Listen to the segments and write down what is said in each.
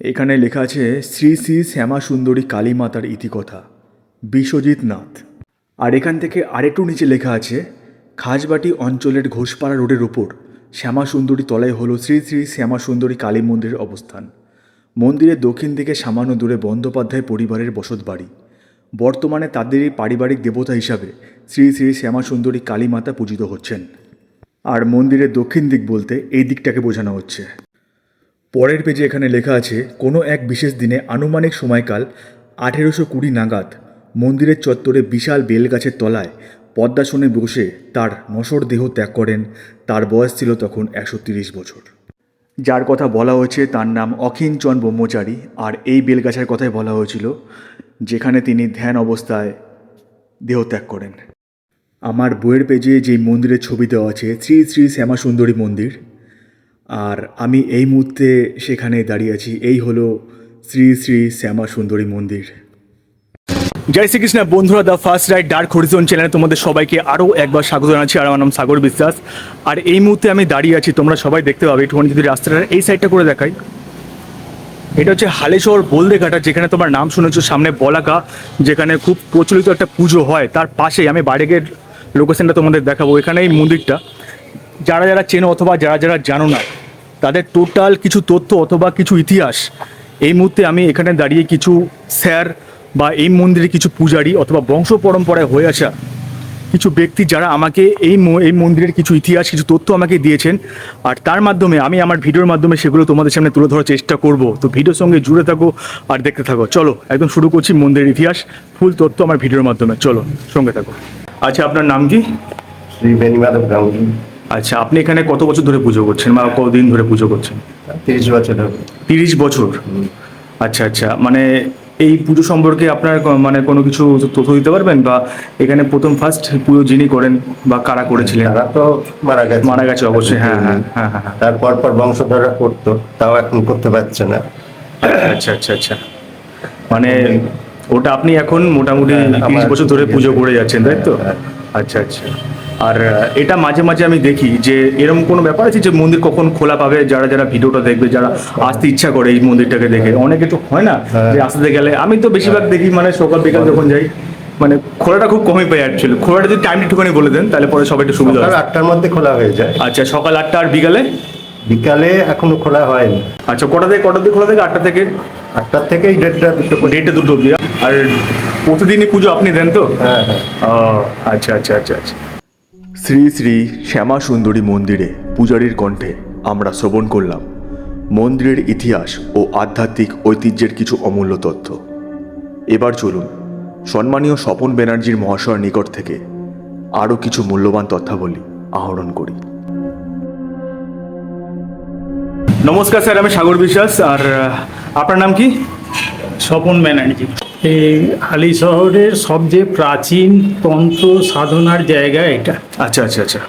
এখানে লেখা আছে শ্রী শ্রী শ্যামা সুন্দরী কালী মাতার ইতিকথা, বিশ্বজিৎ নাথ। আর এখান থেকে আরেকটু নিচে লেখা আছে খাসবাটি অঞ্চলের ঘোষপাড়া রোডের ওপর শ্যামা সুন্দরী তলায় হলো শ্রী শ্রী শ্যামা সুন্দরী কালী মন্দিরের অবস্থান। মন্দিরের দক্ষিণ দিকে সামান্য দূরে বন্দ্যোপাধ্যায় পরিবারের বসতবাড়ি। বর্তমানে তাদেরই পারিবারিক দেবতা হিসাবে শ্রী শ্রী শ্যামা সুন্দরী কালী মাতা পূজিত হচ্ছেন। আর মন্দিরের দক্ষিণ দিক বলতে এই দিকটাকে বোঝানো হচ্ছে। পরের পেজে এখানে লেখা আছে কোনো এক বিশেষ দিনে আনুমানিক সময়কাল 1820 নাগাদ মন্দিরের চত্বরে বিশাল বেলগাছের তলায় পদ্মাসনে বসে তার নশ্বর দেহ ত্যাগ করেন। তার বয়স ছিল তখন 130 বছর। যার কথা বলা হয়েছে তার নাম অখিঞ্চন ব্রহ্মচারী। আর এই বেলগাছের কথাই বলা হয়েছিল যেখানে তিনি ধ্যান অবস্থায় দেহ ত্যাগ করেন। আমার বইয়ের পেজে যেই মন্দিরের ছবি দেওয়া আছে শ্রী শ্রী শ্যামা সুন্দরী মন্দির, আর আমি এই মুহূর্তে সেখানে দাঁড়িয়ে আছি। এই হলো শ্রী শ্রী শ্যামা সুন্দরী মন্দির। জয় শ্রীকৃষ্ণ বন্ধুরা, the first ride dark Harijan চ্যানেলে তোমাদের সবাইকে আরও একবার স্বাগত জানাচ্ছি। আর আমার নাম সাগর বিশ্বাস। আর এই মুহূর্তে আমি দাঁড়িয়ে আছি, তোমরা সবাই দেখতে পাবে একটুখানি যদি রাস্তাটা এই সাইডটা করে দেখাই। এটা হচ্ছে হালেশ্বর বলদেঘাটা, যেখানে তোমার নাম শুনেছো, সামনে বলাকা, যেখানে খুব প্রচলিত একটা পুজো হয়। তার পাশেই আমি বাইরে গিয়ে লোকেশনটা তোমাদের দেখাবো। এখানে এই মন্দিরটা যারা যারা চেনো অথবা যারা যারা জানো না তাদের টোটাল কিছু তথ্য অথবা কিছু ইতিহাস এই মুহূর্তে আমি এখানে দাঁড়িয়ে কিছু স্যার বা এই মন্দিরে কিছু পূজারী অথবা বংশ পরম্পরায় হয়ে আসা কিছু ব্যক্তি যারা আমাকে এই মন্দিরের কিছু ইতিহাস কিছু তথ্য আমাকে দিয়েছেন। আর তার মাধ্যমে আমি আমার ভিডিওর মাধ্যমে সেগুলো তোমাদের সামনে তুলে ধরার চেষ্টা করব। তো ভিডিওর সঙ্গে জুড়ে থাকো আর দেখতে থাকো। চলো একদম শুরু করছি মন্দিরের ইতিহাস, ফুল তথ্য আমার ভিডিওর মাধ্যমে। চলো সঙ্গে থাকো। আচ্ছা, আপনার নাম কি? শ্রী বেনিমাধব গাঙ্গুলি। আচ্ছা, আপনি এখানে কত বছর ধরে পুজো করছেন বা কতদিন ধরে পুজো করছেন? 30 বছর হবে। 30 বছর। আচ্ছা আচ্ছা, মানে এই পুজো সম্পর্কে আপনার মানে কোনো কিছু তথ্য দিতে পারবেন? বা এখানে প্রথম ফার্স্ট পুজো যিনি করেন বা কারা করেছিলেন? তারা তো মারা গেছে অবশ্যই। হ্যাঁ হ্যাঁ হ্যাঁ হ্যাঁ হ্যাঁ। তারপর বংশধররা করতো, তাও এখন করতে পারছে না। আচ্ছা আচ্ছা আচ্ছা, মানে ওটা আপনি এখন মোটামুটি 30 বছর ধরে পুজো করে যাচ্ছেন, তাই তো? আচ্ছা আচ্ছা। আর এটা মাঝে মাঝে আমি দেখি যে এরকম কোনো ব্যাপার আছে যে মন্দির কখন খোলা পাবে, যারা যারা ভিডিওটা দেখবে, যারা আসতে ইচ্ছা করে এই মন্দিরটাকে দেখে। অনেকে তো হয় না যে আসতে গেলে, আমি তো বেশিরভাগ দেখি মানে সকাল বিকাল যখন যাই, মানে খোলাটা খুব কমই পাই অ্যাকচুয়ালি। খোলাটা যদি টাইম একটুখানি বলে দেন তাহলে পরে সবাই একটু সুবিধা হয়। 8টার মধ্যে খোলা হয়ে যায়। আচ্ছা, সকাল 8টা। আর বিকালে? বিকালে এখনো খোলা হয়নি। আচ্ছা, কটা থেকে কটা অবধি খোলা থাকে? 8টা থেকে? 8টার থেকে 1:30 2 অবধি। আর প্রতিদিনই পুজো আপনি দেন তো? হ্যাঁ হ্যাঁ। আচ্ছা আচ্ছা আচ্ছা আচ্ছা। শ্রী শ্রী শ্যামা সুন্দরী মন্দিরে পূজারীর কণ্ঠে আমরা শ্রবণ করলাম মন্দিরের ইতিহাস ও আধ্যাত্মিক ঐতিহ্যের কিছু অমূল্য তথ্য। এবার চলুন সম্মানীয় স্বপন ব্যানার্জির মহাশয়ের নিকট থেকে আরও কিছু মূল্যবান তথ্যাবলী আহরণ করি। নমস্কার স্যার, আমি সাগর বিশ্বাস। আর আপনার নাম কি? স্বপন ব্যানার্জি। এই হালি শহরের সবচেয়ে প্রাচীন তন্ত্র সাধনার জায়গা এটা। আচ্ছা আচ্ছা আচ্ছা।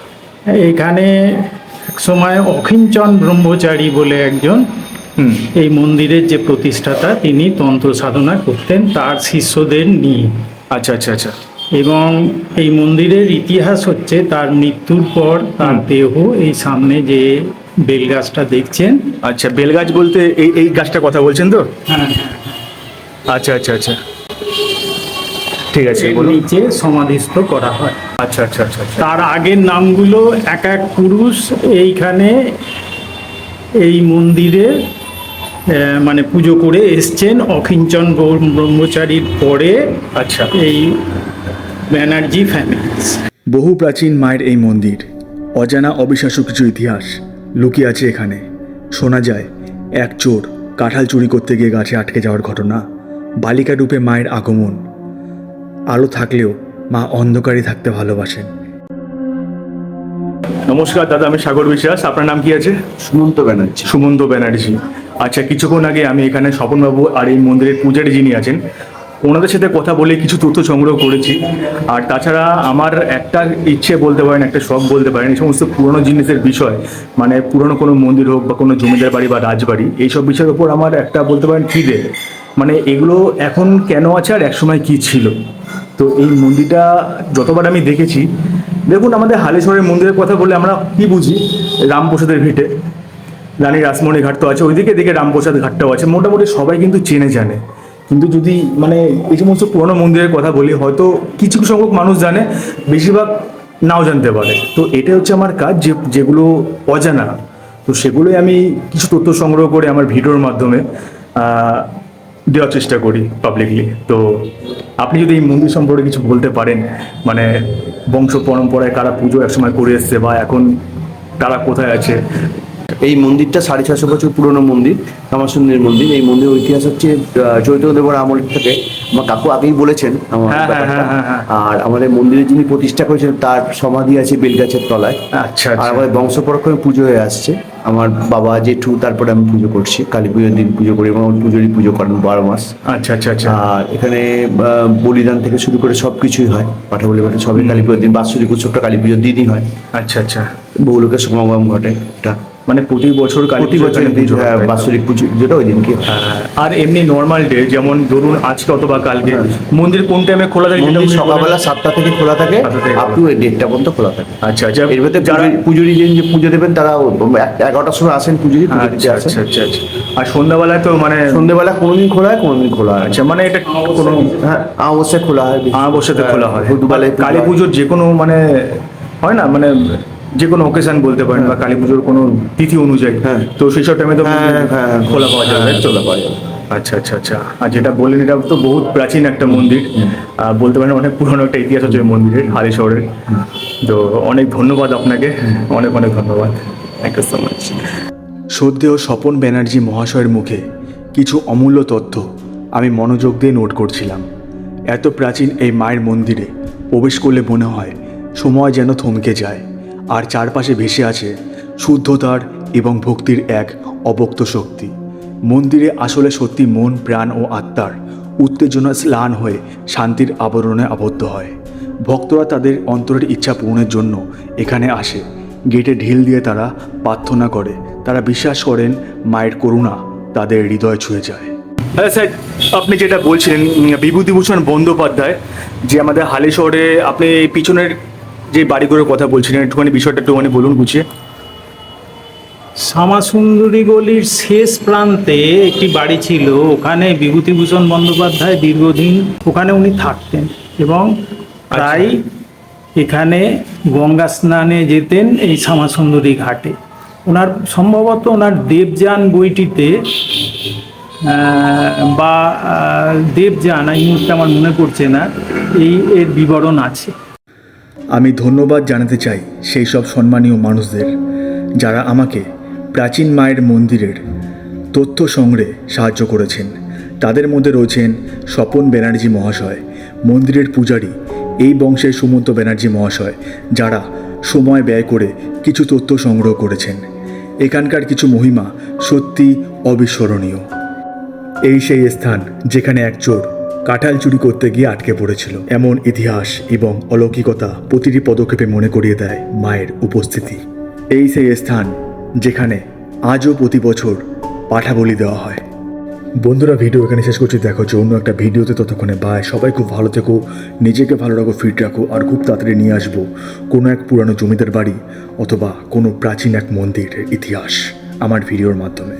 এখানে এক সময় অখিঞ্চন ব্রহ্মচারী বলে একজন এই মন্দিরের যে প্রতিষ্ঠাতা, তিনি তন্ত্র সাধনা করতেন তার শিষ্যদের নিয়ে। আচ্ছা আচ্ছা আচ্ছা। এবং এই মন্দিরের ইতিহাস হচ্ছে তার মৃত্যুর পর তার দেহ এই সামনে যে বেলগাছটা দেখছেন। আচ্ছা, বেলগাছ বলতে এই এই গাছটার কথা বলছেন তো? হ্যাঁ, আচ্ছা আচ্ছা আচ্ছা, ঠিক আছে, এর বলুন। নিচে সমাধিস্থ করা হয়। আচ্ছা আচ্ছা আচ্ছা আচ্ছা। তার আগের নামগুলো এক এক পুরুষ এইখানে এই মন্দিরে মানে পুজো করে এসছেন। অখিঞ্চন ব্রহ্মচারীর পরে আচ্ছা, এই ব্যানার্জি ফ্যামিলি। বহু প্রাচীন মায়ের এই মন্দির, অজানা অবিশ্বাস্য কিছু ইতিহাস লুকিয়ে আছে এখানে। শোনা যায় এক চোর কাঁঠাল চুরি করতে গিয়ে গাছে আটকে যাওয়ার ঘটনা, বালিকা রূপে মায়ের আগমন। আলো থাকলেও মা অন্ধকারে থাকতে ভালোবাসেন। নমস্কার দাদা, আমি সাগর বিশ্বাস। আপনার নাম কি আছে? সুমন্ত ব্যানার্জি। সুমন্ত ব্যানার্জি। আচ্ছা, কিছুক্ষণ আগে আমি এখানে স্বপনবাবু আর এই মন্দিরের পূজারী যিনি আছেন ওনাদের সাথে কথা বলে কিছু তথ্য সংগ্রহ করেছি। আর তাছাড়া আমার একটা ইচ্ছে বলতে পারেন, একটা শখ বলতে পারেন, এই সমস্ত পুরনো জিনিসের বিষয়, মানে পুরনো কোনো মন্দির হোক বা কোনো জমিদার বাড়ি বা রাজবাড়ি, এইসব বিষয়ের ওপর আমার একটা বলতে পারেন খিদে, মানে এগুলো এখন কেন আছে আর একসময় কী ছিল। তো এই মন্দিরটা যতবার আমি দেখেছি, দেখুন আমাদের হালেশ্বরের মন্দিরের কথা বলে আমরা কি বুঝি? রামপ্রসাদের ভিটে। রানী রাসমণি ঘাট তো আছে, ওইদিকে দিকে রামপ্রসাদ ঘাটটাও আছে, মোটামুটি সবাই কিন্তু চেনে জানে। কিন্তু যদি মানে এই সমস্ত পুরনো মন্দিরের কথা বলি, হয়তো কিছু সংখ্যক মানুষ জানে, বেশিরভাগ নাও জানতে পারে। তো এটা হচ্ছে আমার কাজ, যেগুলো অজানা, তো সেগুলোই আমি কিছু তথ্য সংগ্রহ করে আমার ভিডিওর মাধ্যমে দেওয়ার চেষ্টা করি পাবলিকলি। তো আপনি যদি এই মন্দির সম্পর্কে কিছু বলতে পারেন, মানে বংশ পরম্পরায় কারা পুজো একসময় করে এসছে বা এখন তারা কোথায় আছে। এই মন্দিরটা 650 বছর পুরনো মন্দির, শ্যামাসুন্দরী মন্দির। এই মন্দিরের ইতিহাস হচ্ছে চৈতন্যদেবের আমল থেকে, আমার কাকু আগেই বলেছেন আমার হ্যাঁ, হ্যাঁ, ব্যাপারটা। হ্যাঁ, হ্যাঁ। আর আমাদের মন্দিরে যিনি প্রতিষ্ঠা করেছেন তার সমাধি আছে বেলগাছের তলায়। আচ্ছা, আর আচ্ছা। আমাদের বংশপরক্রমে পুজো হয়ে আসছে, আমার বাবা জেঠু, তারপরে আমি পুজো করছি, কালী পুজোর দিন পুজো করি এবং আমার পুজোরই পুজো করেন 12 মাস। আচ্ছা, আচ্ছা, আচ্ছা। আর এখানে বলিদান থেকে শুরু করে সব কিছুই হয়, পাঠা বলি পাঠা সবই কালী পুজোর দিন, বাৎসরিক উৎসবটা কালী পুজোর দিনই হয়। আচ্ছা, আচ্ছা। বহুলোকের সমাগম ঘটে এটা মানে প্রতি বছর প্রতি বছর বাৎসরিক পুজো যেটা ওই দিনকে হয়। আর এমনি নর্মাল ডে যেমন ধরুন আজকে অথবা কালকে মন্দির কোন টাইমে খোলা থাকে? মন্দির সকালবেলা 7টা থেকে খোলা থাকে, 7টা থেকে আপ টু 1:30টা পর্যন্ত খোলা থাকে। আচ্ছা, আচ্ছা। এর ভেতরে যারা পুজোরি যে পুজো দেবেন তারা 11টার সময় আসেন, পুজো দিতে আচ্ছা, আসেন। আচ্ছা, আচ্ছা, আচ্ছা। আর সন্ধ্যাবেলায় তো মানে সন্ধ্যেবেলা কোনোদিন খোলা হয়, কোনোদিন খোলা হয়। আচ্ছা, মানে এটা কোনো হ্যাঁ, অবশ্যই খোলা হয়, অবস্থাতে খোলা হয়। দুবেলায় কালী পুজোর যে কোনো মানে হয় না, মানে যে কোনো ওকেশন বলতে পারেন, বা কালী পুজোর কোনো তিথি অনুযায়ী, হ্যাঁ। তো সেই সব টাইমে তো হ্যাঁ, খোলা পাওয়া যাবে। খোলা পাওয়া যাবে। আচ্ছা, আচ্ছা, আচ্ছা। আর যেটা বললেন এটা তো বহুত প্রাচীন একটা মন্দির, বলতে পারেন অনেক পুরনো একটা ইতিহাস হচ্ছে এই মন্দিরের, হালিশহরের। তো অনেক ধন্যবাদ আপনাকে, অনেক অনেক ধন্যবাদ। Thank you so much. শ্রদ্ধেয় স্বপন ব্যানার্জি মহাশয়ের মুখে কিছু অমূল্য তথ্য আমি মনোযোগ দিয়ে নোট করছিলাম। এত প্রাচীন এই মায়ের মন্দিরে প্রবেশ করলে মনে হয় সময় যেন থমকে যায়, আর চারপাশে ভেসে আছে শুদ্ধতার এবং ভক্তির এক অব্যক্ত শক্তি। মন্দিরে আসলে সত্যি মন, প্রাণ ও আত্মার উত্তেজনা স্নান হয়ে শান্তির আবরণে আবদ্ধ হয়। ভক্তরা তাদের অন্তরের ইচ্ছা পূরণের জন্য এখানে আসে। গেটে ঢিল দিয়ে তারা প্রার্থনা করে, তারা বিশ্বাস করেন মায়ের করুণা তাদের হৃদয় ছুঁয়ে যায়। হ্যাঁ স্যার, আপনি যেটা বলছিলেন বিভূতিভূষণ বন্দ্যোপাধ্যায়, যে আমাদের হালিশহরে আপনি পিছনের যে বাড়িগুলোর কথা বলছিলেন, একটুখানি বিষয়টা একটুখানি বলুন বুঝিয়ে। শ্যামাসুন্দরী গলির শেষ প্রান্তে একটি বাড়ি ছিল, ওখানে বিভূতিভূষণ বন্দ্যোপাধ্যায় দীর্ঘদিন ওখানে উনি থাকতেন এবং প্রায় এখানে গঙ্গা স্নানে যেতেন এই শ্যামাসুন্দরী ঘাটে। ওনার সম্ভবত ওনার দেবযান বইটিতে দেবযান, এই মুহূর্তে আমার মনে পড়ছে না, এর বিবরণ আছে। আমি ধন্যবাদ জানাতে চাই সেই সব সম্মানীয় মানুষদের যারা আমাকে প্রাচীন মায়ের মন্দিরের তথ্য সংগ্রহে সাহায্য করেছেন। তাদের মধ্যে রয়েছেন স্বপন ব্যানার্জি মহাশয়, মন্দিরের পূজারী, এই বংশের সুমন্ত ব্যানার্জি মহাশয়, যারা সময় ব্যয় করে কিছু তথ্য সংগ্রহ করেছেন। এখানকার কিছু মহিমা সত্যি অবিস্মরণীয়। এই সেই স্থান যেখানে এক চোর কাঁঠাল চুরি করতে গিয়ে আটকে পড়েছিল। এমন ইতিহাস এবং অলৌকিকতা প্রতিটি পদক্ষেপে মনে করিয়ে দেয় মায়ের উপস্থিতি। এই সেই স্থান যেখানে আজও প্রতি বছর পাঠা বলি দেওয়া হয়। বন্ধুরা, ভিডিও এখানে শেষ করছি, দেখা হচ্ছে অন্য একটা ভিডিওতে। ততক্ষণে বাই, সবাই খুব ভালো থেকো, নিজেকে ভালো রাখো, ফিট রাখো, আর খুব তাড়াতাড়ি নিয়ে আসবো কোনো এক পুরানো জমিদার বাড়ি অথবা কোনো প্রাচীন এক মন্দিরের ইতিহাস আমার ভিডিওর মাধ্যমে।